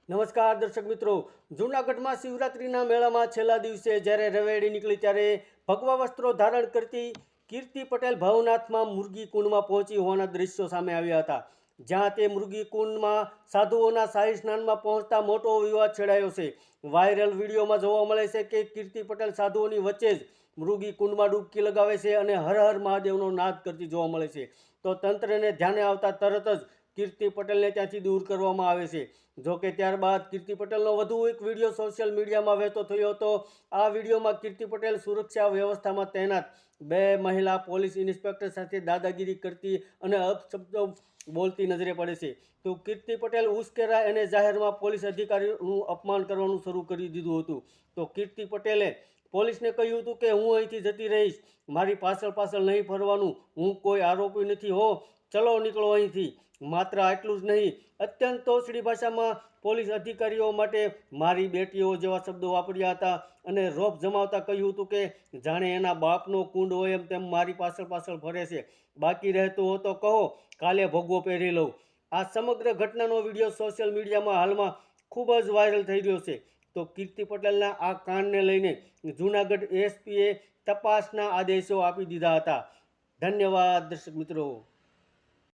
નમસ્કાર દર્શક મિત્રો, જૂનાગઢમાં શિવરાત્રિના મેળામાં છેલ્લા દિવસે જ્યારે રવેડી નીકળી ત્યારે ભગવા વસ્ત્રો ધારણ કરતી કીર્તિ પટેલ ભવનાથમાં મુરગી કુંડમાં પહોંચી હોવાના દ્રશ્યો સામે આવ્યા હતા. જ્યાં તે મુરગી કુંડમાં સાધુઓના શાહી સ્નાનમાં પહોંચતા મોટો વિવાદ છેડાયો છે. વાયરલ વિડીયોમાં જોવા મળે છે કે કીર્તિ પટેલ સાધુઓની વચ્ચે જ મૃગી કુંડમાં ડૂબકી લગાવે છે અને હર હર મહાદેવનો નાદ કરતી જોવા મળે છે. તો તંત્રને ધ્યાને આવતા તરત જ કીર્તિ પટેલને ત્યાંથી દૂર કરવામાં આવે છે. જોકે ત્યારબાદ કીર્તિ પટેલનો વધુ એક વિડીયો સોશિયલ મીડિયામાં વહેતો થયો હતો. આ વિડીયોમાં કીર્તિ પટેલ સુરક્ષા વ્યવસ્થામાં તૈનાત 2 મહિલા પોલીસ ઇન્સ્પેક્ટર સાથે દાદાગીરી કરતી અને અપશબ્દો બોલતી નજરે પડે છે. તો કીર્તિ પટેલ ઉશ્કેરાય અને જાહેરમાં પોલીસ અધિકારીઓનું અપમાન કરવાનું શરૂ કરી દીધું હતું. તો કીર્તિ પટેલે પોલીસને કહ્યું હતું કે હું અહીંથી જતી રહીશ, મારી પાછળ નહીં ફરવાનું, હું કોઈ આરોપી નથી હો, ચલો નીકળો અહીંથી. માત્ર આટલું જ નહીં, અત્યંત તોછડી ભાષામાં પોલીસ અધિકારીઓ માટે મારી બેટીઓ જેવા શબ્દો વાપર્યા હતા અને રોપ જમાવતા કહ્યું હતું કે જાણે એના બાપનો કુંડ હોય એમ તેમ મારી પાછળ ફરે છે. બાકી રહેતું હો તો કહો, કાલે ભોગવો પહેરી લઉં. આ સમગ્ર ઘટનાનો વિડીયો સોશિયલ મીડિયામાં હાલમાં ખૂબ જ વાયરલ થઈ રહ્યો છે. તો કીર્તિ પટેલના આ કાંડને લઈને જૂનાગઢ એસપીએ તપાસના આદેશો આપી દીધા હતા. ધન્યવાદ દર્શક મિત્રો.